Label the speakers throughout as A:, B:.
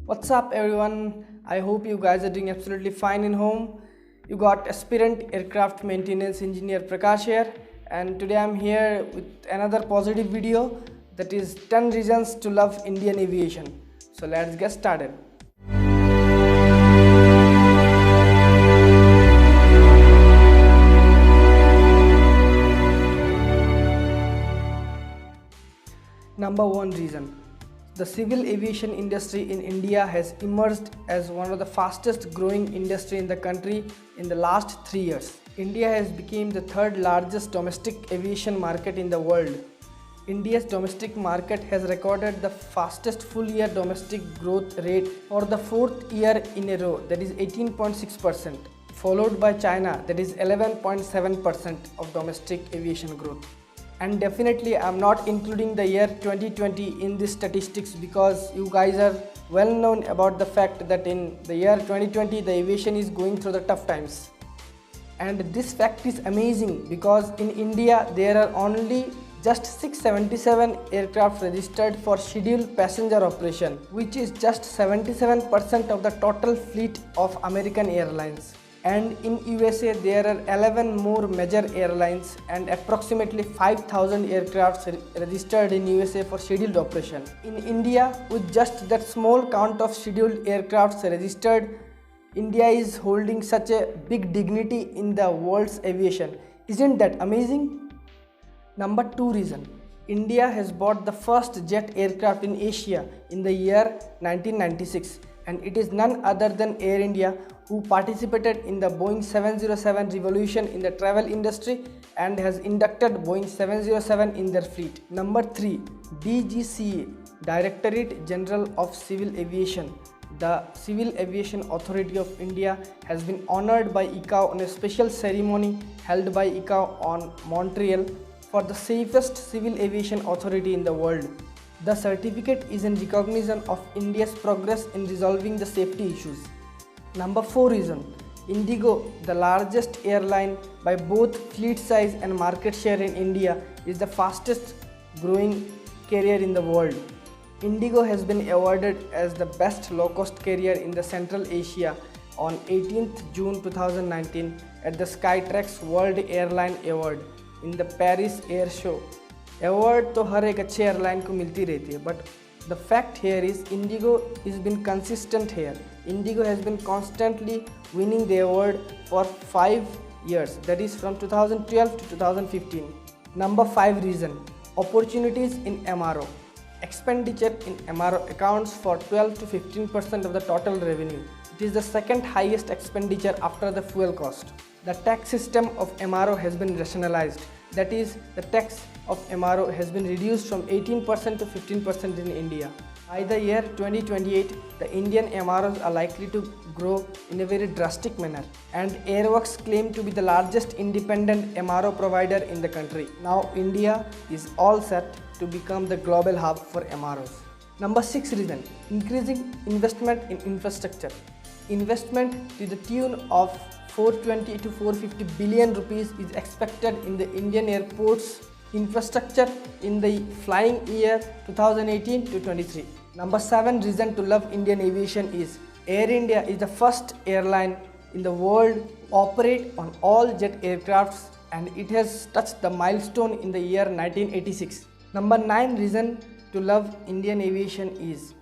A: What's up everyone? I hope you guys are doing absolutely fine in home. You got aspirant aircraft maintenance engineer Prakash here, and today I'm here with another positive video, that is 10 reasons to love Indian aviation. So let's get started. Number 1 reason. The civil aviation industry in India has emerged as one of the fastest growing industry in the country in the last 3 years. India has become the third largest domestic aviation market in the world. India's domestic market has recorded the fastest full year domestic growth rate for the 4th year in a row, that is 18.6%, followed by China, that is 11.7% of domestic aviation growth. And definitely I'm not including the year 2020 in these statistics, because you guys are well known about the fact that in the year 2020 the aviation is going through the tough times. And this fact is amazing because in India there are only just 677 aircraft registered for scheduled passenger operation, which is just 77% of the total fleet of American airlines. And in USA there are 11 more major airlines and approximately 5,000 aircrafts registered in USA for scheduled operation. In India, with just that small count of scheduled aircrafts registered, India is holding such a big dignity in the world's aviation. Isn't that amazing? Number 2 reason. India has bought the first jet aircraft in Asia in the year 1996, and it is none other than Air India, who participated in the Boeing 707 revolution in the travel industry and has inducted Boeing 707 in their fleet. Number 3. DGCA, Directorate General of Civil Aviation. The Civil Aviation Authority of India has been honored by ICAO on a special ceremony held by ICAO on Montreal for the safest civil aviation authority in the world. The certificate is in recognition of India's progress in resolving the safety issues. Number 4 reason. Indigo, the largest airline by both fleet size and market share in India, is the fastest growing carrier in the world. Indigo has been awarded as the best low-cost carrier in the Central Asia on 18th June 2019 at the Skytrax World Airline Award in the Paris Air Show. Award तो हर एक अच्छे airline को मिलती रहती है, but the fact here is Indigo has been consistent here. Indigo has been constantly winning the award for 5 years, that is from 2012 to 2015. Number 5 reason. Opportunities in MRO. Expenditure in MRO accounts for 12 to 15% of the total revenue. It is the second highest expenditure after the fuel cost. The tax system of MRO has been rationalized. That is, the tax of MRO has been reduced from 18% to 15% in India. By the year 2028, the Indian MROs are likely to grow in a very drastic manner, and Airworks claim to be the largest independent MRO provider in the country. Now India is all set to become the global hub for MROs. Number 6 reason. Increasing investment in infrastructure. Investment to the tune of 420 to 450 billion rupees is expected in the Indian airports infrastructure in the flying year 2018 to 23. Number 7 reason to love Indian aviation is Air India is the first airline in the world to operate on all jet aircrafts, and it has touched the milestone in the year 1986. Number 9 reason to love Indian aviation is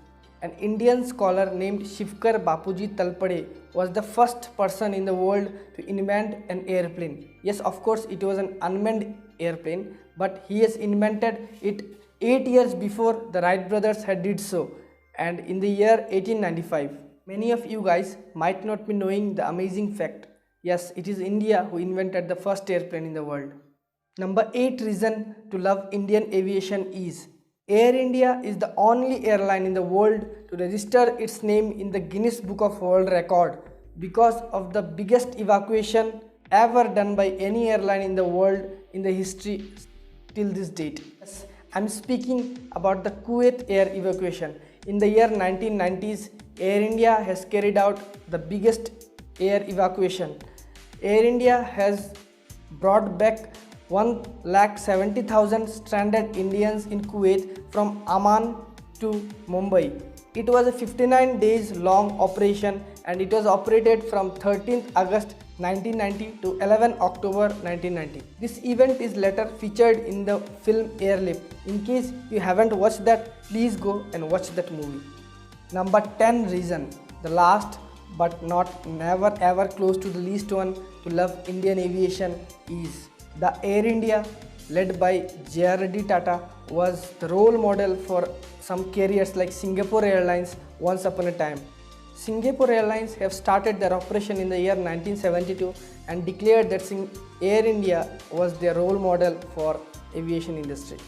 A: an Indian scholar named Shivkar Bapuji Talpade was the first person in the world to invent an airplane. Yes, of course, it was an unmanned airplane, but he has invented it 8 years before the Wright brothers had did so, and in the year 1895. Many of you guys might not be knowing the amazing fact. Yes, it is India who invented the first airplane in the world. Number 8 reason to love Indian aviation is Air India is the only airline in the world to register its name in the Guinness Book of World Record because of the biggest evacuation ever done by any airline in the world in the history till this date. Yes, I'm speaking about the Kuwait air evacuation. In the year 1990s, Air India has carried out the biggest air evacuation. Air India has brought back 1,70,000 stranded Indians in Kuwait from Amman to Mumbai. It was a 59 days long operation and it was operated from 13th August 1990 to 11 October 1990. This event is later featured in the film Airlift. In case you haven't watched that, please go and watch that movie. Number 10 reason, the last but not never ever close to the least one to love Indian aviation is the Air India led by J.R.D. Tata was the role model for some carriers like Singapore Airlines once upon a time. Singapore Airlines have started their operation in the year 1972 and declared that Air India was their role model for aviation industry.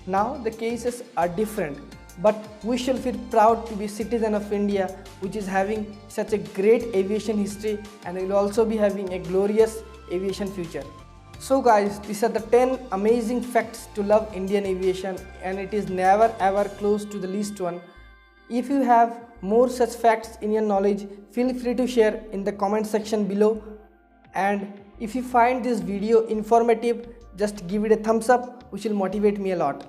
A: Now the cases are different, but we shall feel proud to be citizen of India, which is having such a great aviation history and will also be having a glorious aviation future. So guys, these are the 10 amazing facts to love Indian aviation, and it is never ever close to the least one. If you have more such facts in your knowledge, feel free to share in the comment section below. And if you find this video informative, just give it a thumbs up, which will motivate me a lot.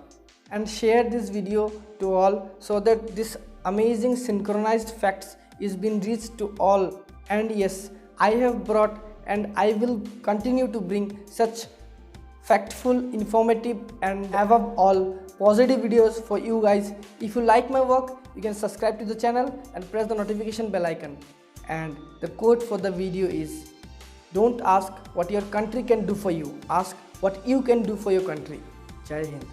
A: And share this video to all so that this amazing synchronized facts is being reached to all. And yes, I have brought and I will continue to bring such factful, informative and above all positive videos for you guys. If you like my work, you can subscribe to the channel and press the notification bell icon. And the quote for the video is, don't ask what your country can do for you, ask what you can do for your country. Jai Hind.